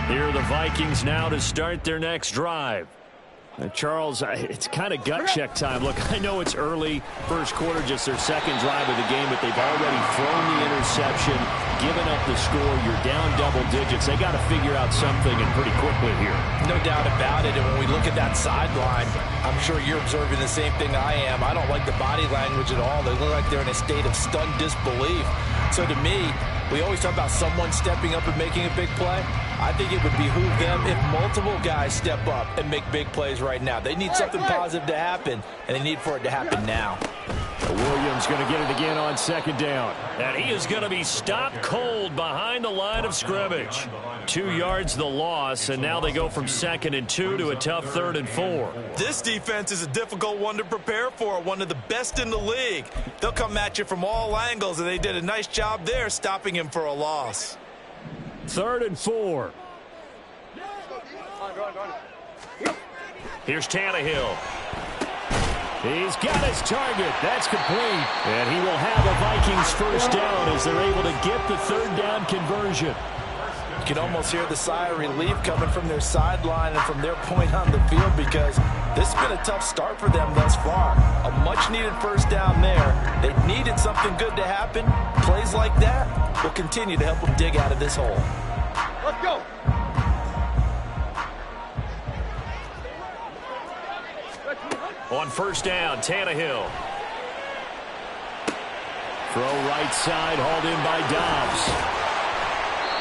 Here are the Vikings now to start their next drive. Charles, it's kind of gut check time. Look, I know it's early, first quarter, just their second drive of the game, but they've already thrown the interception, given up the score. You're down double digits. They got to figure out something, and pretty quickly here. No doubt about it. And when we look at that sideline, I'm sure you're observing the same thing I am. I don't like the body language at all. They look like they're in a state of stunned disbelief. So to me, we always talk about someone stepping up and making a big play. I think it would behoove them if multiple guys step up and make big plays right now. They need something positive to happen, and they need for it to happen now. Williams going to get it again on second down. And he is going to be stopped cold behind the line of scrimmage. 2 yards the loss, and now they go from 2nd and 2 to a tough 3rd and 4. This defense is a difficult one to prepare for, one of the best in the league. They'll come at you from all angles, and they did a nice job there stopping him for a loss. 3rd and 4. Here's Tannehill. He's got his target. That's complete. And he will have a Vikings first down as they're able to get the 3rd down conversion. You can almost hear the sigh of relief coming from their sideline and from their point on the field, because this has been a tough start for them thus far. A much-needed first down there. They needed something good to happen. Plays like that will continue to help them dig out of this hole. Let's go. On first down, Tannehill. Throw right side, hauled in by Dobbs.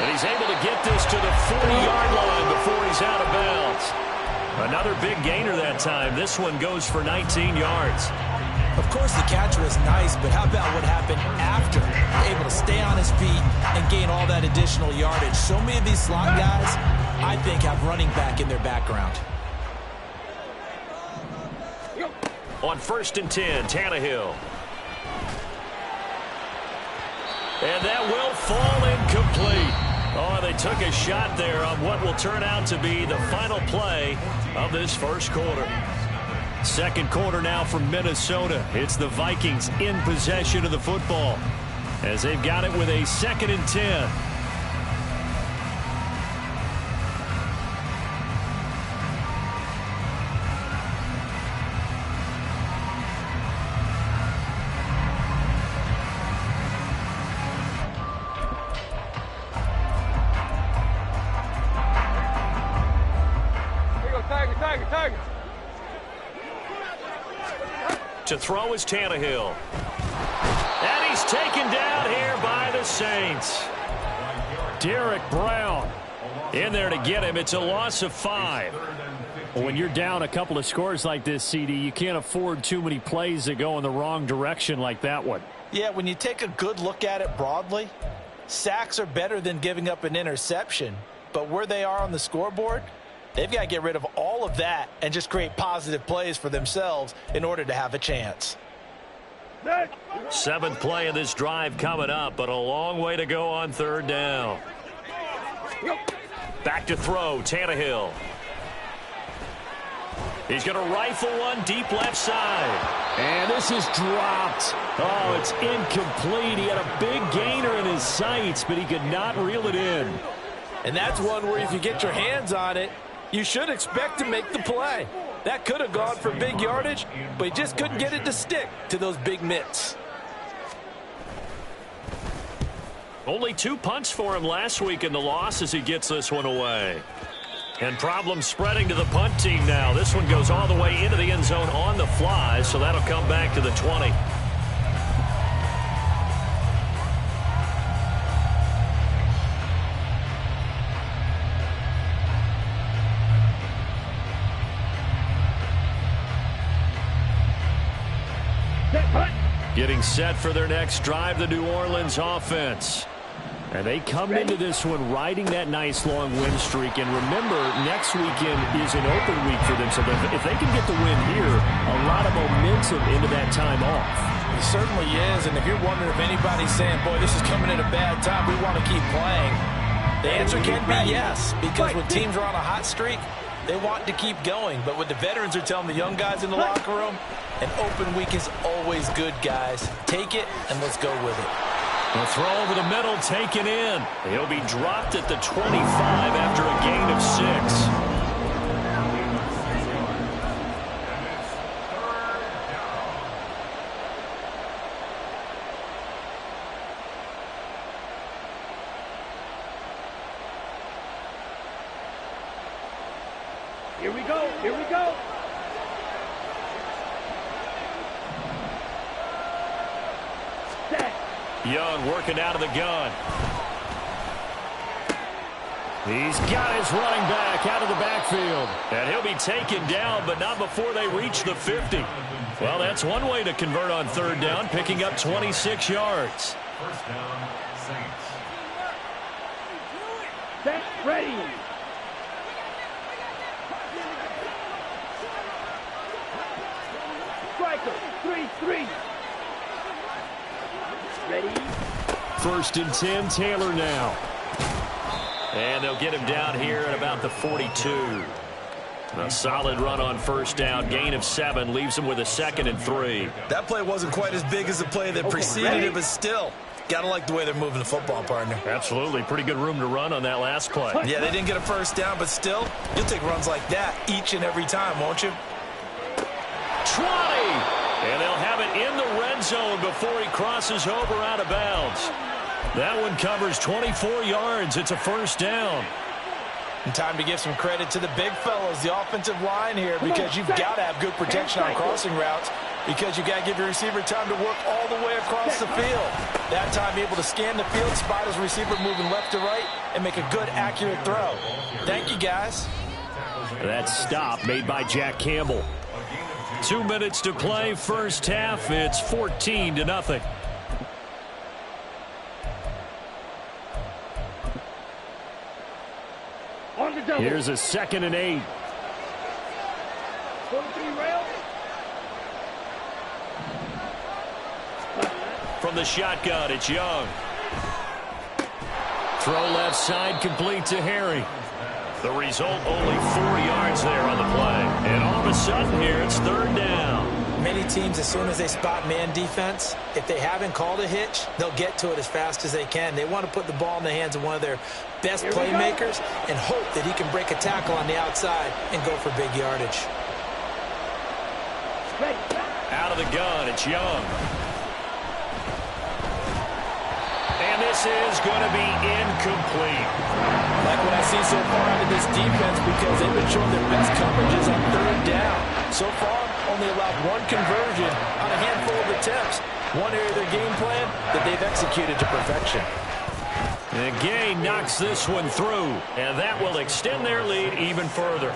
And he's able to get this to the 40-yard line before he's out of bounds. Another big gainer that time. This one goes for 19 yards. Of course, the catch was nice, but how about what happened after? Able to stay on his feet and gain all that additional yardage. So many of these slot guys, I think, have running back in their background. On 1st and 10, Tannehill. And that will fall incomplete. Oh, they took a shot there on what will turn out to be the final play of this first quarter. Second quarter now from Minnesota. It's the Vikings in possession of the football as they've got it with a 2nd and 10. To throw is Tannehill. And he's taken down here by the Saints. Derek Brown in there to get him. It's a loss of 5. Well, when you're down a couple of scores like this, CD, you can't afford too many plays that go in the wrong direction like that one. Yeah, when you take a good look at it broadly, sacks are better than giving up an interception. But where they are on the scoreboard, they've got to get rid of all of that and just create positive plays for themselves in order to have a chance. 7th play of this drive coming up, but a long way to go on 3rd down. Back to throw, Tannehill. He's going to rifle one deep left side. And this is dropped. Oh, it's incomplete. He had a big gainer in his sights, but he could not reel it in. And that's one where if you get your hands on it, you should expect to make the play. That could have gone for big yardage, but he just couldn't get it to stick to those big mitts. Only 2 punts for him last week in the loss as he gets this one away. And problems spreading to the punt team now. This one goes all the way into the end zone on the fly, so that'll come back to the 20. Getting set for their next drive, the New Orleans offense. And they come into this one riding that nice long win streak. And remember, next weekend is an open week for them. So if they can get the win here, a lot of momentum into that time off. It certainly is. And if you're wondering if anybody's saying, boy, this is coming at a bad time, we want to keep playing, the answer can be yes. Because when teams are on a hot streak, they want to keep going. But what the veterans are telling the young guys in the locker room, an open week is always good, guys. Take it and let's go with it. A throw over the middle taken in. He'll be dropped at the 25 after a gain of 6. Here we go. Here we go. Set. Young working out of the gun. He's got his running back out of the backfield. And he'll be taken down, but not before they reach the 50. Well, that's one way to convert on third down, picking up 26 yards. First down, Saints. Set. Ready. Striker. 3-3. Ready. First and 10, Taylor now. And they'll get him down here at about the 42. A solid run on first down. Gain of 7 leaves him with a 2nd and 3. That play wasn't quite as big as the play that preceded it, but still, got to like the way they're moving the football, partner. Absolutely. Pretty good room to run on that last play. Yeah, they didn't get a first down, but still, you'll take runs like that each and every time, won't you? 20! And they'll have it in the red zone before he crosses over out of bounds. That one covers 24 yards. It's a first down. And time to give some credit to the big fellas, the offensive line here, because you've got to have good protection on crossing routes, because you've got to give your receiver time to work all the way across the field. That time, be able to scan the field, spot his receiver moving left to right, and make a good, accurate throw. Thank you, guys. That stop made by Jack Campbell. 2 minutes to play, first half. It's 14-0. On the double. Here's a 2nd and 8. 43 rail. From the shotgun, it's Young. Throw left side, complete to Harry. The result, only 4 yards there on the play. And all of a sudden here, it's third down. Many teams, as soon as they spot man defense, if they haven't called a hitch, they'll get to it as fast as they can. They want to put the ball in the hands of one of their best playmakers and hope that he can break a tackle on the outside and go for big yardage. Out of the gun, it's Young. And this is going to be incomplete. Like what I see so far out of this defense, because they've been showing their best coverages on third down. So far, only allowed one conversion on a handful of attempts. One area of their game plan that they've executed to perfection. And Gay knocks this one through, and that will extend their lead even further.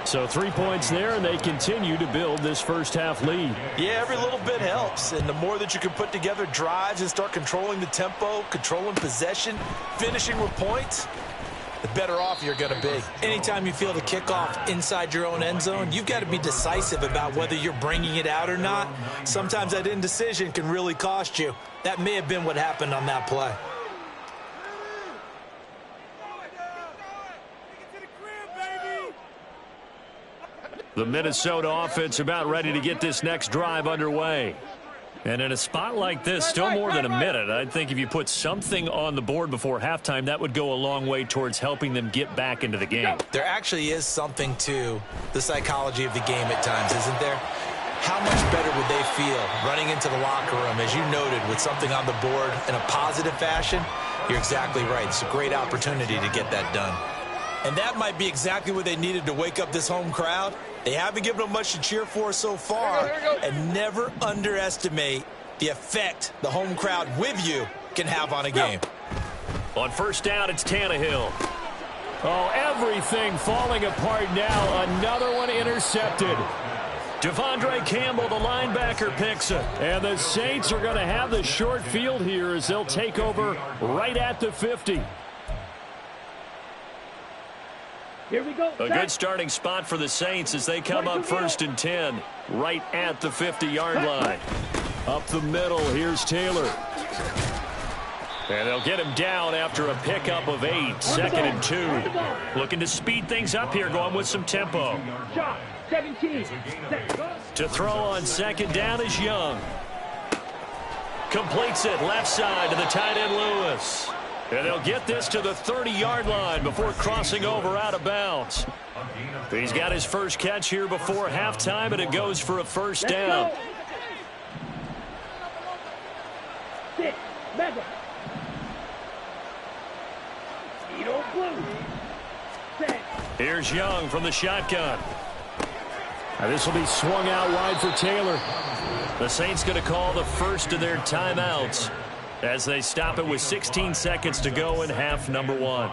So 3 points there, and they continue to build this first half lead. Yeah, every little bit helps, and the more that you can put together drives and start controlling the tempo, controlling possession, finishing with points, the better off you're going to be. Anytime you feel the kickoff inside your own end zone, you've got to be decisive about whether you're bringing it out or not. Sometimes that indecision can really cost you. That may have been what happened on that play. The Minnesota offense about ready to get this next drive underway. And in a spot like this, still more than a minute, I think if you put something on the board before halftime, that would go a long way towards helping them get back into the game. There actually is something to the psychology of the game at times, isn't there? How much better would they feel running into the locker room, as you noted, with something on the board in a positive fashion? You're exactly right. It's a great opportunity to get that done. And that might be exactly what they needed to wake up this home crowd. They haven't given them much to cheer for so far. And never underestimate the effect the home crowd with you can have on a game. On first down, it's Tannehill. Oh, everything falling apart now. Another one intercepted. Devondre Campbell, the linebacker, picks it. And the Saints are going to have the short field here as they'll take over right at the 50. Here we go. A good starting spot for the Saints as they come up first and 10, right at the 50-yard line. Up the middle, here's Taylor. And they'll get him down after a pickup of 8, 2nd and 2. Looking to speed things up here, going with some tempo. Shot. 17. To throw on second down is Young. Completes it left side to the tight end Lewis. And they'll get this to the 30-yard line before crossing over out of bounds. He's got his first catch here before halftime, and it goes for a first down. Here's Young from the shotgun. This will be swung out wide for Taylor. The Saints going to call the first of their timeouts as they stop it with 16 seconds to go in half number one.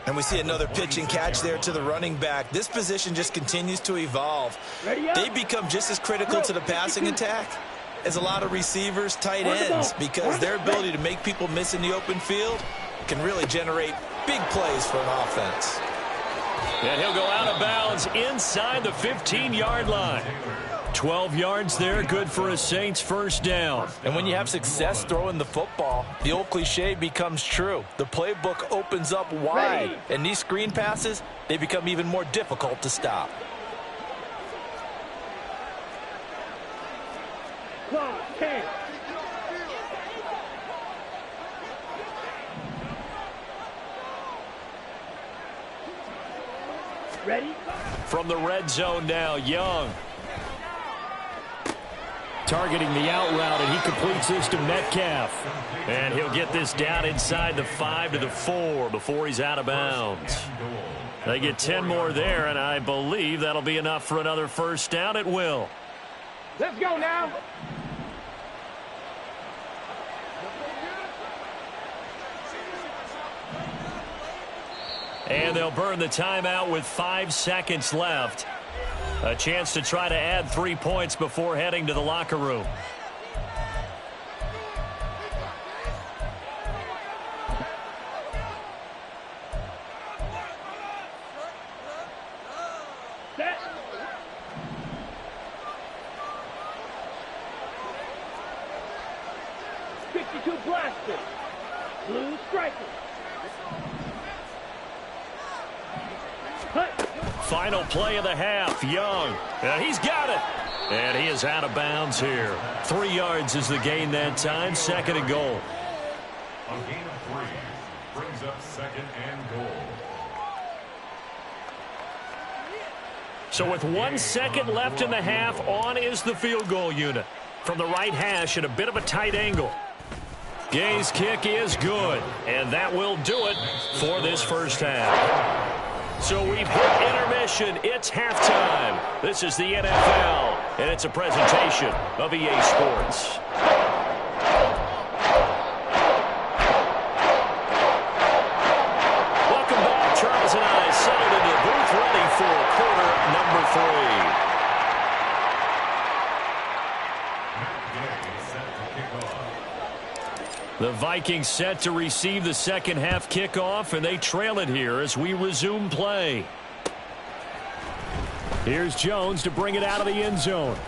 And we see another pitch and catch there to the running back. This position just continues to evolve. They become just as critical to the passing attack as a lot of receivers, tight ends, because their ability to make people miss in the open field can really generate big plays for an offense. And he'll go out of bounds inside the 15-yard line. 12 yards there, good for a Saints first down. And when you have success throwing the football, the old cliche becomes true. The playbook opens up wide, and these screen passes, they become even more difficult to stop. Ready? From the red zone now, Young. Targeting the out route, and he completes this to Metcalf. And he'll get this down inside the 5 to the 4 before he's out of bounds. They get 10 more there, and I believe that'll be enough for another first down. It will. Let's go now. And they'll burn the timeout with 5 seconds left. A chance to try to add 3 points before heading to the locker room. Set. .52 blaster. Blue striker. Final play of the half, Young. He's got it. And he is out of bounds here. 3 yards is the gain that time. Second and goal. A gain of 3 brings up second and goal. So with 1 second left in the half, on is the field goal unit. From the right hash at a bit of a tight angle. Gay's kick is good. And that will do it for this first half. So we've hit intermission. It's halftime. This is the NFL, and it's a presentation of EA Sports. Welcome back. Charles and I settled into the booth ready for quarter number 3. The Vikings set to receive the second half kickoff, and they trail it here as we resume play. Here's Jones to bring it out of the end zone.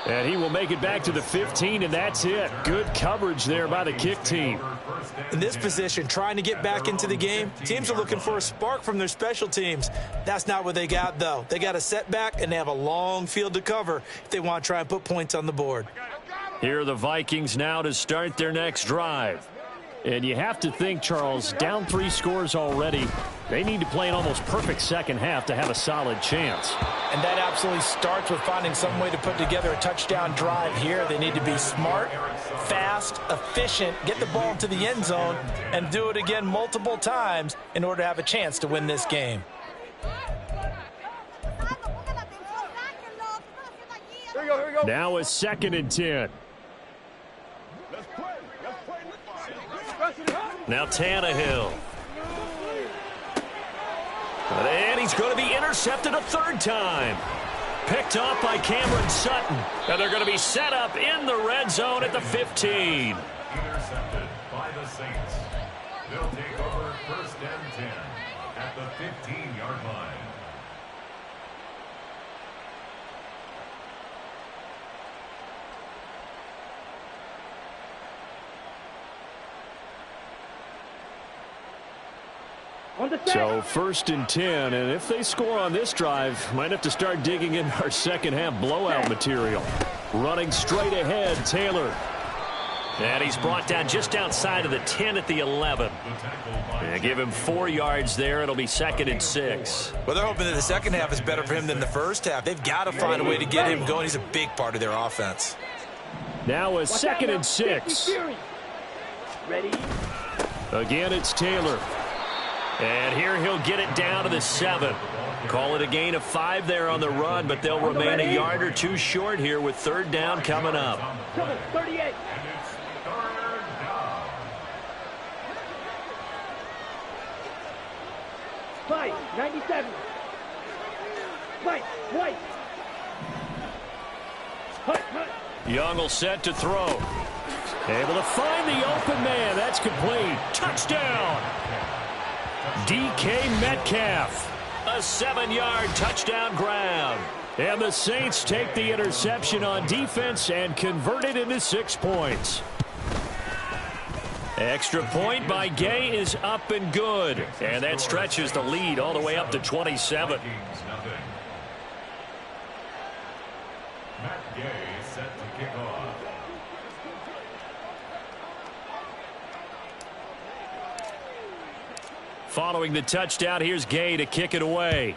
And he will make it back to the 15, and that's it. Good coverage there by the kick team. In this position, trying to get back into the game, teams are looking for a spark from their special teams. That's not what they got, though. They got a setback, and they have a long field to cover if they want to try and put points on the board. Here are the Vikings now to start their next drive. And you have to think, Charles, down 3 scores already. They need to play an almost perfect second half to have a solid chance. And that absolutely starts with finding some way to put together a touchdown drive here. They need to be smart, fast, efficient, get the ball into the end zone, and do it again multiple times in order to have a chance to win this game. Here we go, here we go. Now a 2nd and 10. Now Tannehill. And he's going to be intercepted a 3rd time. Picked off by Cameron Sutton. And they're going to be set up in the red zone at the 15. Intercepted by the Saints. They'll take over 1st and 10 at the 15-yard line. So 1st and 10, and if they score on this drive, might have to start digging in our second half blowout material. Running straight ahead, Taylor. And he's brought down just outside of the 10 at the 11. And give him 4 yards there. It'll be 2nd and 6. Well, they're hoping that the second half is better for him than the first half. They've got to find a way to get him going. He's a big part of their offense. Now a 2nd and 6. Ready? Again, it's Taylor. And here he'll get it down to the 7. Call it a gain of 5 there on the run, but they'll remain a yard or 2 short here with 3rd down coming up. 38. Fight, 97. Fight, White. Hut. Young will set to throw. Able to find the open man. That's complete. Touchdown. DK Metcalf. A 7-yard touchdown grab. And the Saints take the interception on defense and convert it into 6 points. Extra point by Gay is up and good. And that stretches the lead all the way up to 27. Matt Gay set to kick off. Following the touchdown, here's Gay to kick it away.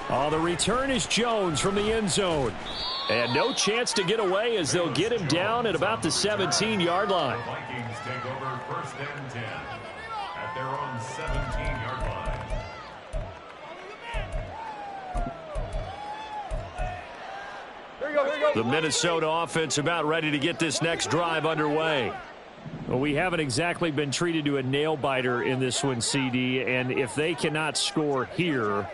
Oh, the return is Jones from the end zone. And no chance to get away as they'll get him down at about the 17-yard line. Vikings take over 1st and 10 at their own 17-yard line. The Minnesota offense about ready to get this next drive underway. Well, we haven't exactly been treated to a nail-biter in this one, CD, and if they cannot score here,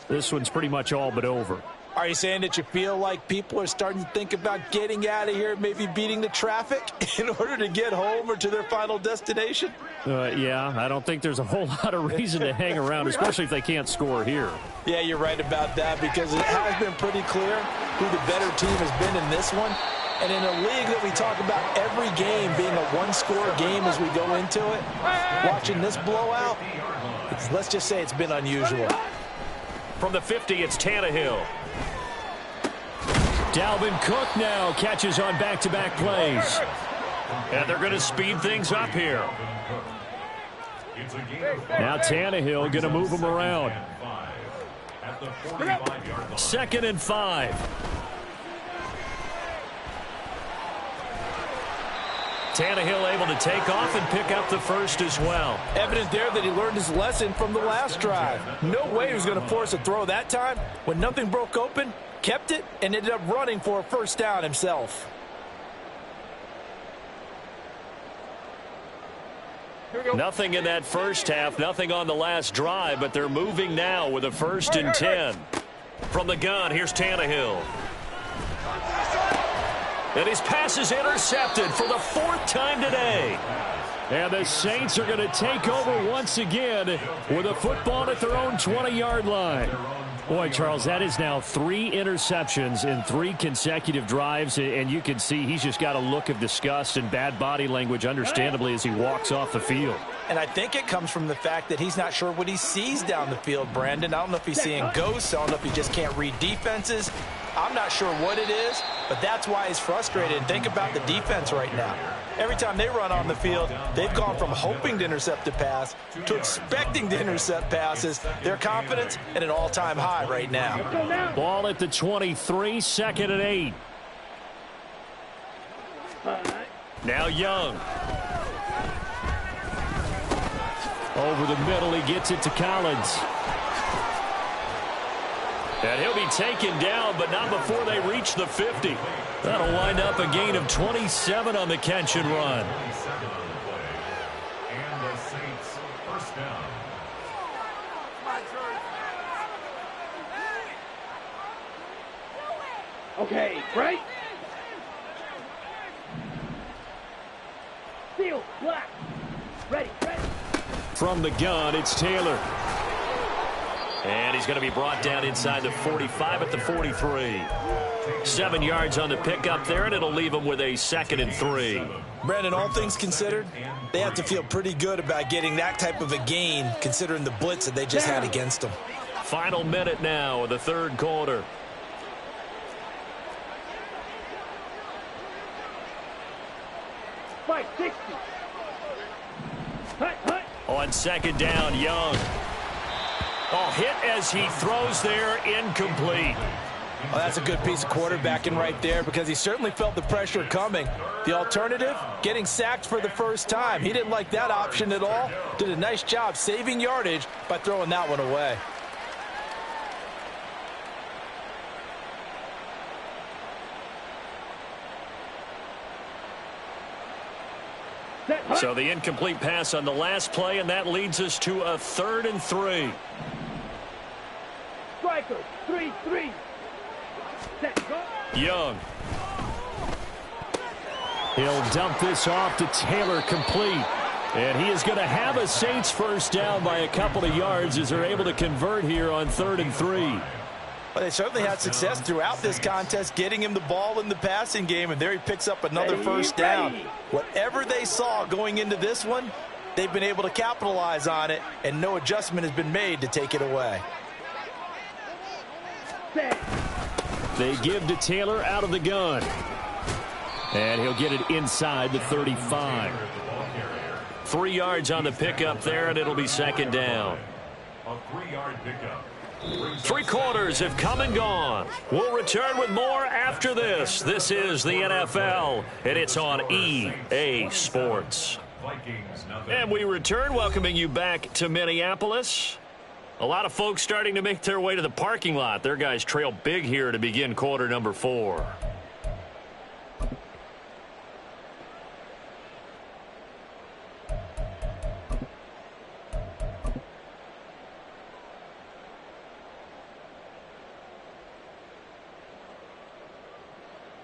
this one's pretty much all but over. Are you saying that you feel like people are starting to think about getting out of here, maybe beating the traffic in order to get home or to their final destination? Yeah, I don't think there's a whole lot of reason to hang around, especially if they can't score here. Yeah, you're right about that because it has been pretty clear who the better team has been in this one. And in a league that we talk about every game being a one-score game as we go into it, watching this blowout, let's just say it's been unusual. From the 50, it's Tannehill. Dalvin Cook now catches on back-to-back plays. And they're going to speed things up here. Now Tannehill going to move him around. 2nd and 5. Tannehill able to take off and pick up the first as well. Evident there that he learned his lesson from the last drive. No way he was going to force a throw that time. When nothing broke open, kept it, and ended up running for a 1st down himself. Nothing in that first half, nothing on the last drive, but they're moving now with a 1st and 10. From the gun, here's Tannehill. And his pass is intercepted for the 4th time today. And the Saints are going to take over once again with a football at their own 20-yard line. Boy, Charles, that is now 3 interceptions in 3 consecutive drives, and you can see he's just got a look of disgust and bad body language, understandably, as he walks off the field. And I think it comes from the fact that he's not sure what he sees down the field, Brandon. I don't know if he's seeing ghosts. I don't know if he just can't read defenses. I'm not sure what it is, but that's why he's frustrated. And think about the defense right now. Every time they run on the field, they've gone from hoping to intercept a pass to expecting to intercept passes. Their confidence at an all-time high right now. Ball at the 23, 2nd and 8. Now Young. Over the middle, he gets it to Collins. And he'll be taken down, but not before they reach the 50. That'll wind up a gain of 27 on the catch and run. And the Saints 1st down. Okay, right? Seal, black. Ready. From the gun, it's Taylor. And he's going to be brought down inside the 45 at the 43. 7 yards on the pickup there, and it'll leave him with a 2nd and 3. Brandon, all things considered, they have to feel pretty good about getting that type of a gain, considering the blitz that they just had against them. Final minute now of the 3rd quarter. 55, 60. Hut, hut. On second down, Young. Oh, hit as he throws there, incomplete. Oh, that's a good piece of quarterbacking right there because he certainly felt the pressure coming. The alternative, getting sacked for the first time. He didn't like that option at all. Did a nice job saving yardage by throwing that one away. So the incomplete pass on the last play, and that leads us to a 3rd and 3. Striker, 3-3. Young. He'll dump this off to Taylor, complete. And he is going to have a Saints first down by a couple of yards as they're able to convert here on 3rd and 3. Well, they certainly had success throughout this contest getting him the ball in the passing game, and there he picks up another first down. Whatever they saw going into this one, they've been able to capitalize on it, and no adjustment has been made to take it away. They give to Taylor out of the gun. And he'll get it inside the 35. 3 yards on the pickup there, and it'll be second down. A 3-yard pickup. 3 quarters have come and gone. We'll return with more after this. This is the NFL, and it's on EA Sports. And we return, welcoming you back to Minneapolis. A lot of folks starting to make their way to the parking lot. Their guys trail big here to begin quarter number 4.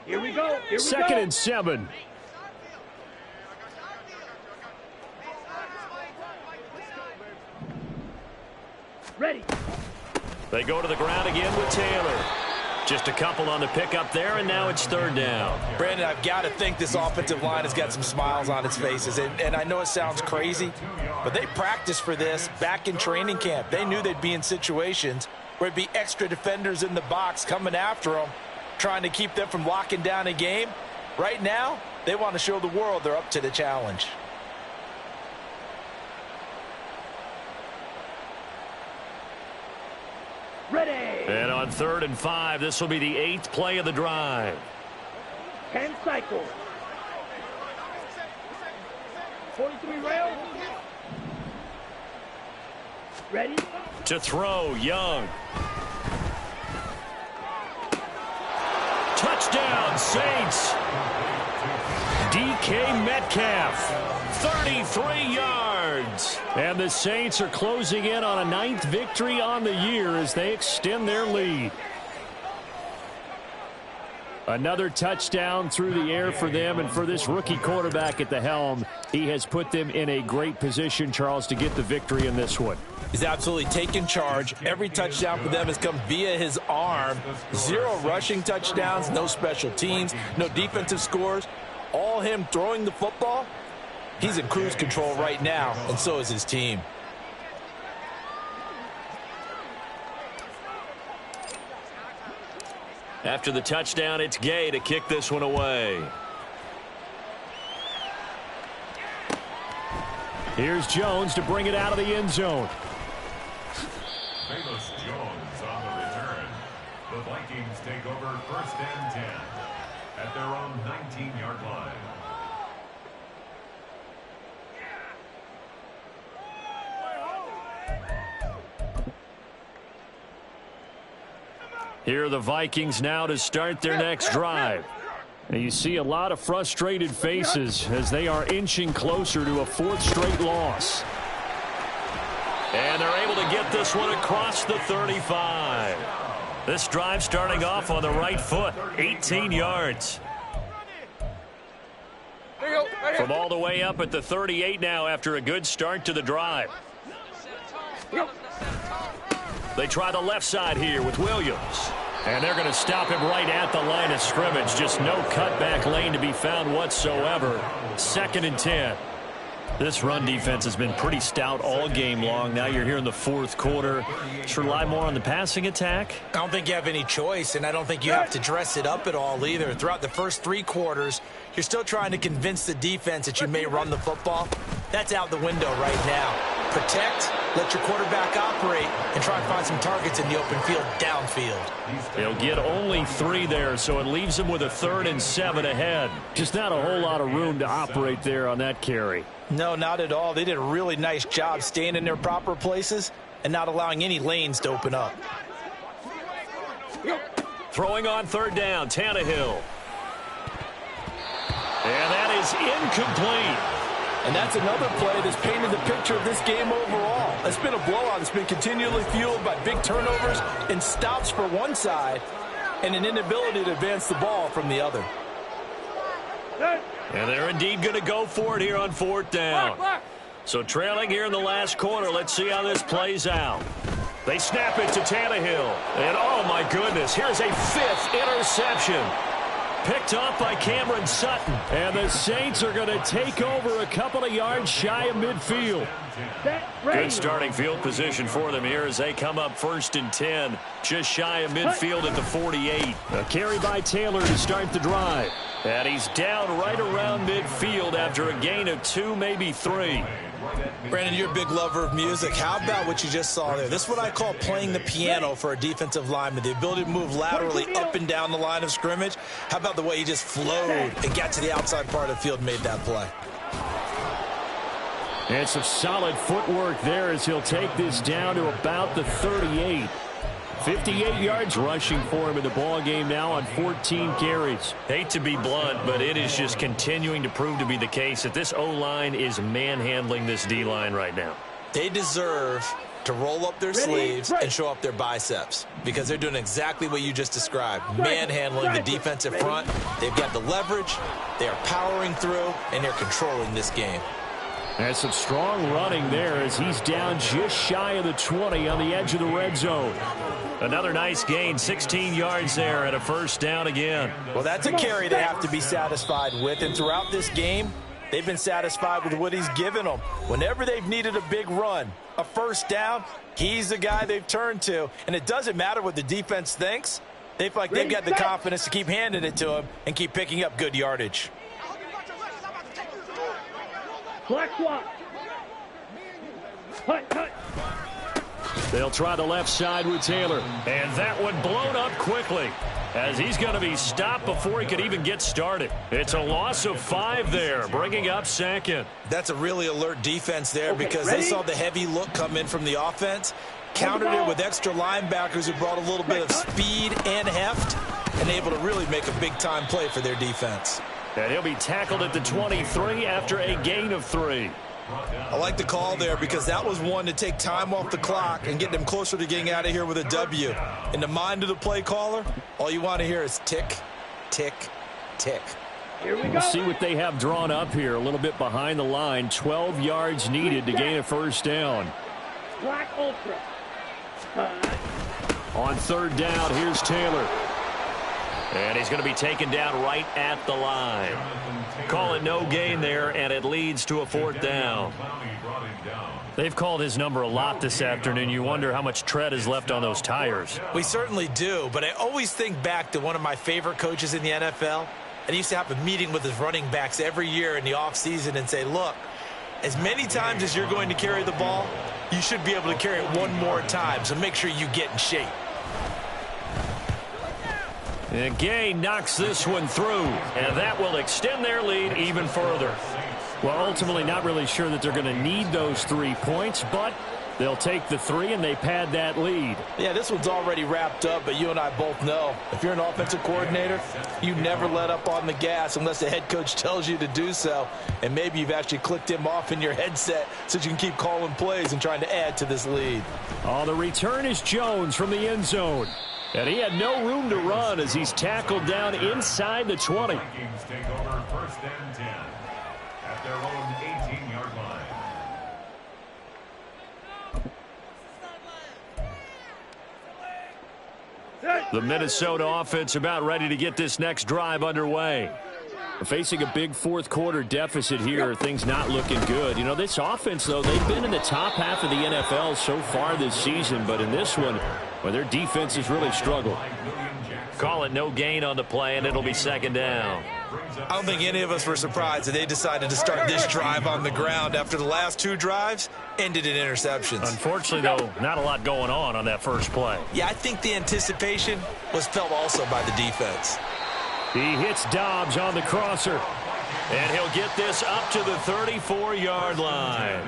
Here we go. Here we Second go. and 7. Ready. They go to the ground again with Taylor. Just a couple on the pickup there, and now it's 3rd down. Brandon, I've got to think this offensive line has got some smiles on its faces. And I know it sounds crazy, but they practiced for this back in training camp. They knew they'd be in situations where it'd be extra defenders in the box coming after them, trying to keep them from locking down a game. Right now, they want to show the world they're up to the challenge. Ready. And on 3rd and 5, this will be the 8th play of the drive. 10 cycles. 43 rails. Ready. To throw, Young. Touchdown, Saints. DK Metcalf, 33 yards. And the Saints are closing in on a 9th victory on the year as they extend their lead. Another touchdown through the air for them, and for this rookie quarterback at the helm, he has put them in a great position, Charles, to get the victory in this one. He's absolutely taken charge. Every touchdown for them has come via his arm. 0 rushing touchdowns, no special teams, no defensive scores. All him throwing the football. He's in cruise control right now, and so is his team. After the touchdown, it's Gay to kick this one away. Here's Jones to bring it out of the end zone. Bayless Jones on the return. The Vikings take over 1st and 10 at their own 19-yard line. Here are the Vikings now to start their next drive. And you see a lot of frustrated faces as they are inching closer to a 4th straight loss. And they're able to get this one across the 35. This drive starting off on the right foot, 18 yards. From all the way up at the 38 now after a good start to the drive. They try the left side here with Williams. And they're going to stop him right at the line of scrimmage. Just no cutback lane to be found whatsoever. 2nd and 10. This run defense has been pretty stout all game long. Now you're here in the fourth quarter. Should rely more on the passing attack? I don't think you have any choice, and I don't think you have to dress it up at all either. Throughout the first 3 quarters, you're still trying to convince the defense that you may run the football. That's out the window right now. Protect, let your quarterback operate, and try and find some targets in the open field downfield. They'll get only 3 there, so it leaves them with a 3rd and 7 ahead. Just not a whole lot of room to operate there on that carry. No, not at all. They did a really nice job staying in their proper places and not allowing any lanes to open up. Throwing on 3rd down, Tannehill. And that is incomplete. And that's another play that's painted the picture of this game overall. It's been a blowout. It's been continually fueled by big turnovers and stops for one side and an inability to advance the ball from the other. And they're indeed going to go for it here on 4th down. So trailing here in the last quarter, let's see how this plays out. They snap it to Tannehill. And oh my goodness, here's a 5th interception. Picked up by Cameron Sutton. And the Saints are going to take over a couple of yards shy of midfield. Good starting field position for them here as they come up 1st and 10. Just shy of midfield at the 48. A carry by Taylor to start the drive. And he's down right around midfield after a gain of 2, maybe 3. Brandon, you're a big lover of music. How about what you just saw there? This is what I call playing the piano for a defensive lineman. The ability to move laterally up and down the line of scrimmage. How about the way he just flowed and got to the outside part of the field and made that play? And some solid footwork there as he'll take this down to about the 38. 58 yards rushing for him in the ball game now on 14 carries. Hate to be blunt, but it is just continuing to prove to be the case that this O-line is manhandling this D-line right now. They deserve to roll up their sleeves and show up their biceps because they're doing exactly what you just described, manhandling the defensive front. They've got the leverage, they are powering through, and they're controlling this game. And some strong running there as he's down just shy of the 20 on the edge of the red zone. Another nice gain, 16 yards there and a 1st down again. Well, that's a carry they have to be satisfied with. And throughout this game, they've been satisfied with what he's given them. Whenever they've needed a big run, a 1st down, he's the guy they've turned to. And it doesn't matter what the defense thinks. They feel like they've got the confidence to keep handing it to him and keep picking up good yardage. Black swap. Hut. They'll try the left side with Taylor. And that one blown up quickly as he's going to be stopped before he could even get started. It's a loss of 5 there, bringing up 2nd. That's a really alert defense there because they saw the heavy look come in from the offense, countered it with extra linebackers who brought a little bit of speed and heft, and able to really make a big-time play for their defense. And he'll be tackled at the 23 after a gain of 3. I like the call there because that was one to take time off the clock and get them closer to getting out of here with a W. In the mind of the play caller, all you want to hear is tick, tick, tick. Here we go. We'll see what they have drawn up here a little bit behind the line. 12 yards needed to gain a 1st down. Black Ultra. On 3rd down, here's Taylor. And he's going to be taken down right at the line. Call it no gain there, and it leads to a 4th down. They've called his number a lot this afternoon. You wonder how much tread is left on those tires. We certainly do, but I always think back to one of my favorite coaches in the NFL. And he used to have a meeting with his running backs every year in the offseason and say, look, as many times as you're going to carry the ball, you should be able to carry it one more time, so make sure you get in shape. And Gay knocks this one through, and that will extend their lead even further. Well, ultimately not really sure that they're going to need those 3 points, but they'll take the 3 and they pad that lead. Yeah, this one's already wrapped up, but you and I both know if you're an offensive coordinator, you never let up on the gas unless the head coach tells you to do so. And maybe you've actually clicked him off in your headset so you can keep calling plays and trying to add to this lead. Oh, the return is Jones from the end zone. And he had no room to run as he's tackled down inside the 20. Vikings take over 1st and 10 at their own 18-yard line. The Minnesota offense about ready to get this next drive underway. Facing a big fourth quarter deficit here, things not looking good. You know, this offense, though, they've been in the top half of the NFL so far this season, but in this one, well, their defense has really struggled. Call it no gain on the play, and it'll be second down. I don't think any of us were surprised that they decided to start this drive on the ground after the last 2 drives ended in interceptions. Unfortunately, though, not a lot going on that first play. Yeah, I think the anticipation was felt also by the defense. He hits Dobbs on the crosser, and he'll get this up to the 34-yard line.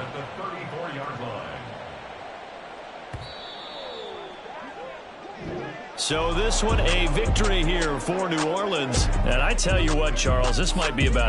So this one a victory here for New Orleans. And I tell you what, Charles, this might be about it.